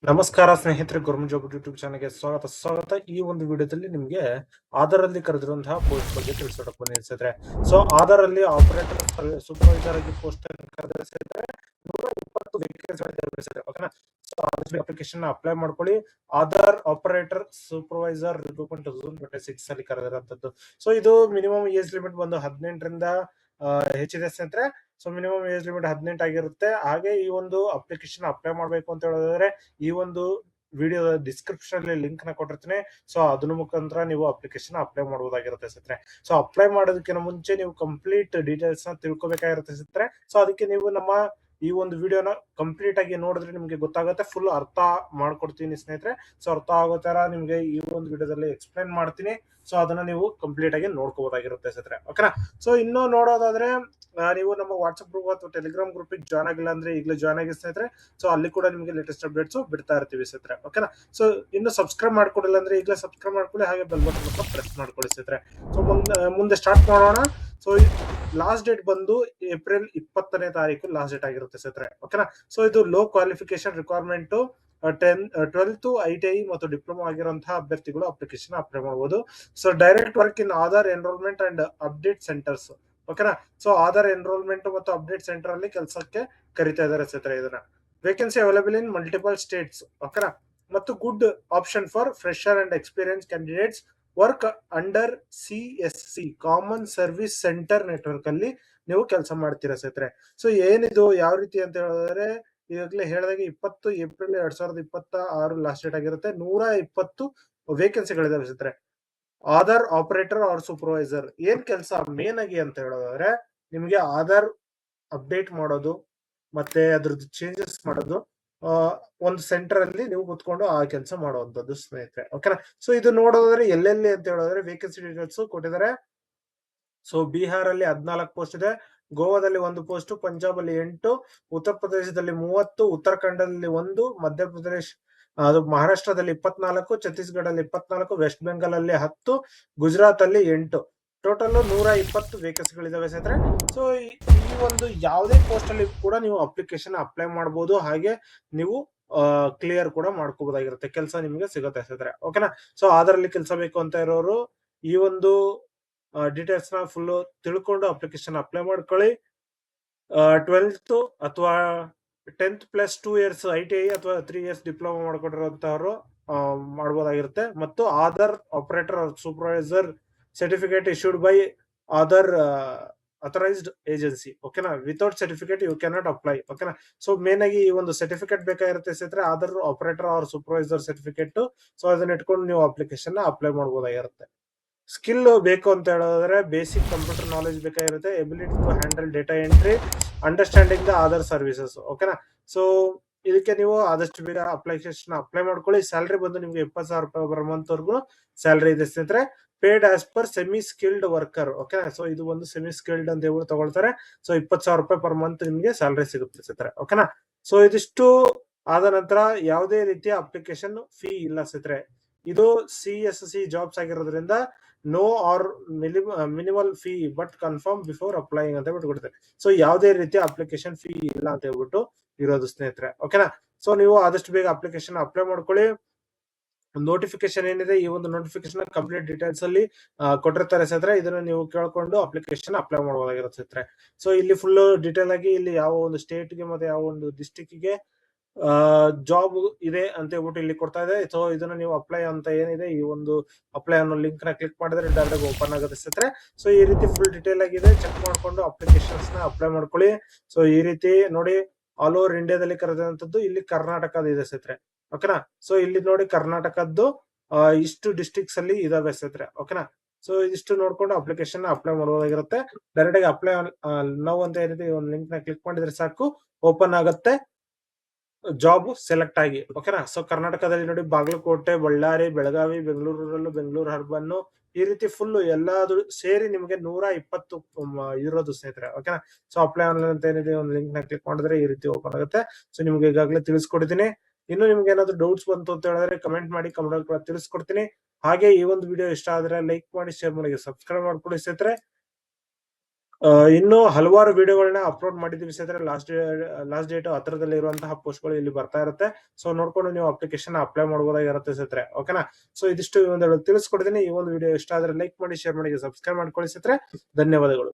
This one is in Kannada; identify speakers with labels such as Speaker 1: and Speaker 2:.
Speaker 1: ನಮಸ್ಕಾರ ಸ್ನೇಹಿತರೆ, ಗೌರ್ಮೆಂಟ್ ಜಾಬ್ ಯೂಟ್ಯೂಬ್ ಚಾನಲ್ಗೆ ಸ್ವಾಗತ. ಈ ಒಂದು ವಿಡಿಯೋದಲ್ಲಿ ನಿಮಗೆ ಆಧಾರ್ ಅಲ್ಲಿ ಕರೆದಿರುವಂತಹ ಪೋಸ್ಟ್ ಬಗ್ಗೆ ತಿಳಿಸೋಕೆ ಬಂದಿದೆ. ಸೊ ಆಧಾರ್ ಅಲ್ಲಿ ಆಪರೇಟರ್ ಸೂಪರ್ವೈಸರ್ ಆಗಿ ಪೋಸ್ಟ್ ಕರೆದಿದ್ದಾರೆ. 120 ವೇಕೆನ್ಸಿ ಓಕೆನಾ. ಸೊ ಅಪ್ಲಿಕೇಶನ್ ಅಪ್ಲೈ ಮಾಡ್ಕೊಳ್ಳಿ. ಆಧಾರ್ ಆಪರೇಟರ್ ಸೂಪರ್ವೈಸರ್ ರಿಕ್ರೂಟ್ಮೆಂಟ್ 2026 ಅಲ್ಲಿ ಕರೆದಿರುವಂತದ್ದು. ಸೊ ಇದು ಮಿನಿಮಮ್ ಏಜ್ ಲಿಮಿಟ್ ಬಂದು 18ರಿಂದ ಹೆಚ್ಚಿದೆ ಸ್ನೇಹಿತರೆ. ಸೊ ಮಿನಿಮಮ್ ಏಜ್ ಲಿಮಿಟ್ 18 ಆಗಿರುತ್ತೆ. ಹಾಗೆ ಈ ಒಂದು ಅಪ್ಲಿಕೇಶನ್ ಅಪ್ಲೈ ಮಾಡಬೇಕು ಅಂತ ಹೇಳಿದ್ರೆ ಈ ಒಂದು ವಿಡಿಯೋ ಡಿಸ್ಕ್ರಿಪ್ಷನ್ ಅಲ್ಲಿ ಲಿಂಕ್ ನ ಕೊಟ್ಟಿರ್ತೀನಿ. ಸೊ ಅದ್ರ ಮುಖಾಂತರ ನೀವು ಅಪ್ಲಿಕೇಶನ್ ಅಪ್ಲೈ ಮಾಡಬಹುದಾಗಿರುತ್ತೆ ಸ್ನೇಹಿತರೆ. ಸೊ ಅಪ್ಲೈ ಮಾಡೋದಕ್ಕಿಂತ ಮುಂಚೆ ನೀವು ಕಂಪ್ಲೀಟ್ ಡೀಟೇಲ್ಸ್ ನ ತಿಳ್ಕೊಬೇಕಾಗಿರುತ್ತೆ ಸ್ನೇಹಿತರೆ. ಸೊ ಅದಕ್ಕೆ ನೀವು ನಮ್ಮ ಈ ಒಂದು ವಿಡಿಯೋನ ಕಂಪ್ಲೀಟ್ ಆಗಿ ನೋಡಿದ್ರೆ ನಿಮ್ಗೆ ಗೊತ್ತಾಗುತ್ತೆ. ಫುಲ್ ಅರ್ಥ ಮಾಡ್ಕೊಡ್ತೀನಿ ಸ್ನೇಹಿತರೆ. ಸೊ ಅರ್ಥ ಆಗೋ ತರ ನಿಮ್ಗೆ ಈ ಒಂದು ವಿಡಿಯೋದಲ್ಲಿ ಎಕ್ಸ್ಪ್ಲೈನ್ ಮಾಡ್ತೀನಿ. ಸೊ ಅದನ್ನ ನೀವು ಕಂಪ್ಲೀಟ್ ಆಗಿ ನೋಡ್ಕೋಬಹುದಾಗಿರುತ್ತೆ ಸ್ನೇಹಿತರೆ. ಓಕೆನಾ. ಸೊ ಇನ್ನು ನೋಡೋದಾದ್ರೆ ನೀವು ನಮ್ಮ ವಾಟ್ಸ್ಆಪ್ ಗ್ರೂಪ್ ಅಥವಾ ಟೆಲಿಗ್ರಾಮ್ ಗ್ರೂಪ್ ಜಾಯ್ನ್ ಆಗಿಲ್ಲ ಅಂದ್ರೆ ಈಗಲೇ ಜಾಯ್ನ್ ಆಗಿ ಸ್ನೇಹಿತರೆ. ಸೊ ಅಲ್ಲಿ ಕೂಡ ನಿಮಗೆ ಲೇಟೆಸ್ಟ್ ಅಪ್ಡೇಟ್ಸ್ ಬಿಡ್ತಾ ಇರ್ತೀವಿ ಸ್ನೇಹಿತರೆ. ಓಕೆನಾ. ಸೊ ಇನ್ನು ಸಬ್ಸ್ಕ್ರೈಬ್ ಮಾಡ್ಕೊಡಿಲ್ಲ ಅಂದ್ರೆ ಈಗಲೇ ಸಬ್ಸ್ಕ್ರೈಬ್ ಮಾಡ್ಕೊಳ್ಳಿ. ಹಾಗೆ ಬೆಲ್ ಬಟನ್ ಪ್ರೆಸ್ ಮಾಡ್ಕೊಳ್ಳಿ ಸ್ನೇಹಿತರೆ. ಸೊ ಮುಂದೆ ಸ್ಟಾರ್ಟ್ ಮಾಡೋಣ. ಸೊ ಲಾಸ್ಟ್ ಡೇಟ್ ಬಂದು ಏಪ್ರಿಲ್ 20ನೇ ತಾರೀಕು ಲಾಸ್ಟ್ ಡೇಟ್ ಆಗಿರುತ್ತೆ ಸ್ನೇಹಿತರೆ. ಓಕೆನಾ. ಸೊ ಇದು low qualification requirement 12th ITI ಮತ್ತು ಡಿಪ್ಲೊಮಾ ಆಗಿರುವಂತಹ ಅಭ್ಯರ್ಥಿಗಳು ಅಪ್ಲಿಕೇಶನ್ ಅಪ್ಲೈ ಮಾಡಬಹುದು. So direct work in Aadhaar enrolment and update centres. ಓಕೆನಾ. ಸೊ ಆಧಾರ್ ಎನ್ರೋಲ್ಮೆಂಟ್ ಮತ್ತು ಅಪ್ಡೇಟ್ ಸೆಂಟರ್ ಅಲ್ಲಿ ಕೆಲಸಕ್ಕೆ ಕರಿತಾ ಇದ್ದಾರೆ ಸ್ನೇಹಿತರೆ. ಇದನ್ನ vacancy available in multiple states. ಓಕೆನಾ. ಮತ್ತು good option for fresher and experience candidates work under CSC common service centre network ಅಲ್ಲಿ ನೀವು ಕೆಲಸ ಮಾಡ್ತೀರಾ ಸ್ನೇಹಿತರೆ. ಸೊ ಏನಿದು ಯಾವ ರೀತಿ ಅಂತ ಹೇಳಿದ್ರೆ ಈಗಾಗಲೇ ಹೇಳಿದಾಗೆ 20 ಏಪ್ರಿಲ್ 2026 ಲಾಸ್ಟ್ ಡೇಟ್ ಆಗಿರುತ್ತೆ. 120 ವೇಕೆನ್ಸಿಗಳಿದಾವೆ ಸ್ನೇಹಿತರೆ. ಆಧಾರ್ ಆಪರೇಟರ್ ಆರ್ ಸೂಪರ್ವೈಸರ್ ಏನ್ ಕೆಲಸ ಮೇನ್ ಆಗಿ ಅಂತ ಹೇಳೋದಾದ್ರೆ ನಿಮ್ಗೆ ಆಧಾರ್ ಅಪ್ಡೇಟ್ ಮಾಡೋದು ಮತ್ತೆ ಅದ್ರದ್ದು ಚೇಂಜಸ್ ಮಾಡೋದು ಒಂದು ಸೆಂಟರ್ ಅಲ್ಲಿ ನೀವು ಕುತ್ಕೊಂಡು ಆ ಕೆಲಸ ಮಾಡುವಂತದ್ದು ಸ್ನೇಹಿತರೆ. ಓಕೆನಾ. ಸೊ ಇದು ನೋಡೋದಾದ್ರೆ ಎಲ್ಲೆಲ್ಲಿ ಅಂತ ಹೇಳಿದ್ರೆ ವೇಕೆನ್ಸಿ ಡೀಟೇಲ್ಸ್ ಕೊಟ್ಟಿದ್ದಾರೆ. ಸೊ ಬಿಹಾರ್ ಅಲ್ಲಿ 14 ಪೋಸ್ಟ್ ಇದೆ, ಗೋವಾದಲ್ಲಿ 1 ಪೋಸ್ಟ್, ಪಂಜಾಬ್ ಅಲ್ಲಿ 8, ಉತ್ತರ ಪ್ರದೇಶದಲ್ಲಿ 30, ಉತ್ತರಾಖಂಡದಲ್ಲಿ 1, ಮಧ್ಯಪ್ರದೇಶ ಅದು ಮಹಾರಾಷ್ಟ್ರದಲ್ಲಿ 24, ಛತ್ತೀಸ್ಗಢ ಅಲ್ಲಿ 24, ವೆಸ್ಟ್ ಬೆಂಗಾಲ್ ಅಲ್ಲಿ 10, ಗುಜರಾತ್ ಅಲ್ಲಿ 8, ಟೋಟಲ್ 120 ವೇಕೆನ್ಸಿಗಳಿದಾವೆ ಸ್ನೇಹಿತರೆ. ಸೊ ಈ ಒಂದು ಯಾವುದೇ ಪೋಸ್ಟ್ ಅಲ್ಲಿ ಕೂಡ ನೀವು ಅಪ್ಲಿಕೇಶನ್ ಅಪ್ಲೈ ಮಾಡಬಹುದು. ಹಾಗೆ ನೀವು ಕ್ಲಿಯರ್ ಕೂಡ ಮಾಡ್ಕೋಬಹುದಾಗಿರುತ್ತೆ. ಕೆಲಸ ನಿಮಗೆ ಸಿಗುತ್ತೆ ಸ್ನೇಹಿತರೆ. ಓಕೆನಾ. ಸೊ ಅದರಲ್ಲಿ ಕೆಲಸ ಬೇಕು ಅಂತ ಇರೋರು ಈ ಒಂದು ಡೀಟೇಲ್ಸ್ ನ ಫುಲ್ ತಿಳ್ಕೊಂಡು ಅಪ್ಲಿಕೇಶನ್ ಅಪ್ಲೈ ಮಾಡ್ಕೊಳ್ಳಿ. 12th ಅಥವಾ 10th ಪ್ಲಸ್ 2 ಇಯರ್ಸ್ ITI ಅಥವಾ 3 ಇಯರ್ಸ್ ಡಿಪ್ಲೊಮಾ ಮಾಡ್ಕೊಂಡಿರುವಂತವರು ಮಾಡಬಹುದಾಗಿರುತ್ತೆ. ಮತ್ತು Aadhaar operator supervisor certificate issued by Aadhaar authorised agency. ಓಕೆನಾ. Without certificate you cannot apply. ಓಕೆನಾ. ಸೊ ಮೇನ್ ಆಗಿ ಈ ಒಂದು ಸರ್ಟಿಫಿಕೇಟ್ ಬೇಕಾಗಿರುತ್ತೆ ಸ್ನೇಹಿತರೆ. Aadhaar operator or supervisor certificate. So ಅದನ್ನ ಇಟ್ಕೊಂಡು ನೀವು ಅಪ್ಲಿಕೇಶನ್ ಅಪ್ಲೈ ಮಾಡಬಹುದಾಗಿರುತ್ತೆ. ಸ್ಕಿಲ್ ಬೇಕು ಅಂತ ಹೇಳಿದ್ರೆ ಬೇಸಿಕ್ ಕಂಪ್ಯೂಟರ್ ನಾಲೆಜ್ ಬೇಕಾಗಿರುತ್ತೆ. Ability to handle data entry, understanding the Aadhaar services. ಓಕೆನಾ. ಸೊ ಇದಕ್ಕೆ ನೀವು ಆದಷ್ಟು ಬೇಗ ಅಪ್ಲಿಕೇಶನ್ ಅಪ್ಲೈ ಮಾಡ್ಕೊಳ್ಳಿ. ಸ್ಯಾಲರಿ ಬಂದು ನಿಮ್ಗೆ 20,000 ರೂಪಾಯಿ ಪರ್ ಮಂತ್ ವರ್ಗು ಸ್ಯಾಲರಿ ಇದೆ ಸ್ನೇಹಿತರೆ. Paid as per semi skilled worker. ಓಕೆನಾ. ಸೊ ಇದು ಒಂದು ಸೆಮಿ ಸ್ಕಿಲ್ಡ್ ಅಂತ ಹೇಳಿ ತಗೊಳ್ತಾರೆ. ಸೊ 20,000 ರೂಪಾಯಿ ಪರ್ ಮಂತ್ ನಿಮ್ಗೆ ಸ್ಯಾಲರಿ ಸಿಗುತ್ತೆ ಸ್ನೇಹಿತರೆ. ಓಕೆನಾ. ಸೊ ಇದಿಷ್ಟು ಆದ ನಂತರ ಯಾವುದೇ ರೀತಿಯ ಅಪ್ಲಿಕೇಶನ್ ಫೀ ಇಲ್ಲ ಸ್ನೇಹಿತರೆ. ಇದು CSC ಜಾಬ್ಸ್ ಆಗಿರೋದ್ರಿಂದ no or minimal fee but confirm before applying ಅಂತ ಬಿಟ್ಕೊಡ್ತಾರೆ. ಸೊ ಯಾವುದೇ ರೀತಿಯ ಅಪ್ಲಿಕೇಶನ್ ಫೀ ಇಲ್ಲ ಅಂತ ಹೇಳ್ಬಿಟ್ಟು ಇರೋದು ಸ್ನೇಹಿತರೆ. ಓಕೆನಾ. ಸೊ ನೀವು ಆದಷ್ಟು ಬೇಗ ಅಪ್ಲಿಕೇಶನ್ ಅಪ್ಲೈ ಮಾಡ್ಕೊಳ್ಳಿ. ನೋಟಿಫಿಕೇಶನ್ ಏನಿದೆ ಈ ಒಂದು ನೋಟಿಫಿಕೇಶನ್ ಕಂಪ್ಲೀಟ್ ಡೀಟೇಲ್ಸ್ ಅಲ್ಲಿ ಕೊಟ್ಟಿರ್ತಾರೆ ಸ್ನೇಹಿತರೆ. ಇದನ್ನ ನೀವು ಕೇಳ್ಕೊಂಡು ಅಪ್ಲಿಕೇಶನ್ ಅಪ್ಲೈ ಮಾಡಬಹುದಾಗಿರುತ್ತೆ ಸ್ನೇಹಿತರೆ. ಸೊ ಇಲ್ಲಿ ಫುಲ್ ಡೀಟೇಲ್ ಆಗಿ ಇಲ್ಲಿ ಯಾವ ಒಂದು ಸ್ಟೇಟ್ ಗೆ ಮತ್ತೆ ಯಾವ ಒಂದು ಡಿಸ್ಟಿಕ್ ಗೆ ಜಾಬ್ ಇದೆ ಅಂತ ಹೇಳ್ಬಿಟ್ಟು ಇಲ್ಲಿ ಕೊಡ್ತಾ ಇದೆ. ಸೊ ಇದನ್ನ ನೀವು ಅಪ್ಲೈ ಅಂತ ಏನಿದೆ ಈ ಒಂದು ಅಪ್ಲೈ ಅನ್ನೋ ಲಿಂಕ್ ನ ಕ್ಲಿಕ್ ಮಾಡಿದ್ರೆ ಡೈರೆಕ್ಟ್ ಓಪನ್ ಆಗುತ್ತೆ ಸ್ನೇಹಿತರೆ. ಸೊ ಈ ರೀತಿ ಫುಲ್ ಡೀಟೇಲ್ ಆಗಿದೆ. ಚೆಕ್ ಮಾಡ್ಕೊಂಡು ಅಪ್ಲಿಕೇಶನ್ಸ್ ನ ಅಪ್ಲೈ ಮಾಡ್ಕೊಳ್ಳಿ. ಸೊ ಈ ರೀತಿ ನೋಡಿ ಆಲ್ ಓವರ್ ಇಂಡಿಯಾದಲ್ಲಿ ಕರೆದಂತದ್ದು ಇಲ್ಲಿ ಕರ್ನಾಟಕದ ಇದೆ ಸ್ನೇಹಿತರೆ. ಓಕೆನಾ. ಸೊ ಇಲ್ಲಿ ನೋಡಿ ಕರ್ನಾಟಕದ್ದು ಇಷ್ಟು ಡಿಸ್ಟ್ರಿಕ್ಟ್ಸ್ ಅಲ್ಲಿ ಇದಾವೆ ಸ್ನೇಹಿತರೆ. ಓಕೆನಾ. ಸೊ ಇದಿಷ್ಟು ನೋಡ್ಕೊಂಡು ಅಪ್ಲಿಕೇಶನ್ ಅಪ್ಲೈ ಮಾಡಬಹುದಾಗಿರುತ್ತೆ. ಡೈರೆಕ್ಟ್ ಆಗಿ ಅಪ್ಲೈ ನಾವು ಅಂತ ಏನಿದೆ ಒಂದು ಲಿಂಕ್ ನ ಕ್ಲಿಕ್ ಮಾಡಿದ್ರೆ ಸಾಕು ಓಪನ್ ಆಗುತ್ತೆ ಜಾಬ್ ಸೆಲೆಕ್ಟ್ ಆಗಿ. ಓಕೆನಾ. ಸೊ ಕರ್ನಾಟಕದಲ್ಲಿ ನೋಡಿ ಬಾಗಲಕೋಟೆ, ಬಳ್ಳಾರಿ, ಬೆಳಗಾವಿ, ಬೆಂಗಳೂರು, ಬೆಂಗಳೂರು ಅರ್ಬನ್ ಈ ರೀತಿ ಫುಲ್ ಎಲ್ಲಾದ್ರು ಸೇರಿ ನಿಮಗೆ 120 ಇರೋದು ಸ್ನೇಹಿತರೆ. ಓಕೆನಾ. ಸೊ ಅಪ್ಲೈ ಆನ್ಲೈನ್ ಅಂತ ಏನಿದೆ ಒಂದು ಲಿಂಕ್ ನ ಕ್ಲಿಕ್ ಮಾಡಿದ್ರೆ ಈ ರೀತಿ ಓಪನ್ ಆಗುತ್ತೆ. ಸೊ ನಿಮ್ಗೆ ಈಗಾಗಲೇ ತಿಳಿಸ್ಕೊಡ್ತೀನಿ. ಇನ್ನು ನಿಮ್ಗೆ ಏನಾದ್ರು ಡೌಟ್ಸ್ ಬಂತು ಅಂತ ಹೇಳಿದ್ರೆ ಕಮೆಂಟ್ ಮಾಡಿ, ಕಮೆಂಟ್ ಕೂಡ ತಿಳಿಸ್ಕೊಡ್ತೀನಿ. ಹಾಗೆ ಈ ಒಂದು ವಿಡಿಯೋ ಇಷ್ಟ ಆದ್ರೆ ಲೈಕ್ ಮಾಡಿ, ಶೇರ್ ಮಾಡಿ, ಸಬ್ಸ್ಕ್ರೈಬ್ ಮಾಡ್ಕೊಳ್ಳಿ ಸ್ನೇಹಿತರೆ. ಇನ್ನು ಹಲವಾರು ವಿಡಿಯೋಗಳನ್ನ ಅಪ್ಲೋಡ್ ಮಾಡಿದೀವಿ ಸ್ನೇಹಿತರೆ. ಲಾಸ್ಟ್ ಡೇಟ್ ಹತ್ರದಲ್ಲಿ ಇರುವಂತಹ ಪೋಸ್ಟ್ ಗಳು ಇಲ್ಲಿ ಬರ್ತಾ ಇರುತ್ತೆ. ಸೊ ನೋಡ್ಕೊಂಡು ನೀವು ಅಪ್ಲಿಕೇಶನ್ ಅಪ್ಲೈ ಮಾಡಬಹುದಾಗಿರುತ್ತೆ ಸ್ನೇಹಿತರೆ. ಓಕೆನಾ? ಸೊ ಇದಿಷ್ಟು ಒಂದು ತಿಳಿಸ್ಕೊಡ್ತೀನಿ. ಈ ಒಂದು ವಿಡಿಯೋ ಇಷ್ಟ ಆದ್ರೆ ಲೈಕ್ ಮಾಡಿ, ಶೇರ್ ಮಾಡಿ, ಸಬ್ಸ್ಕ್ರೈಬ್ ಮಾಡ್ಕೊಳ್ಳಿ ಸ್ನೇಹಿತರೆ. ಧನ್ಯವಾದಗಳು.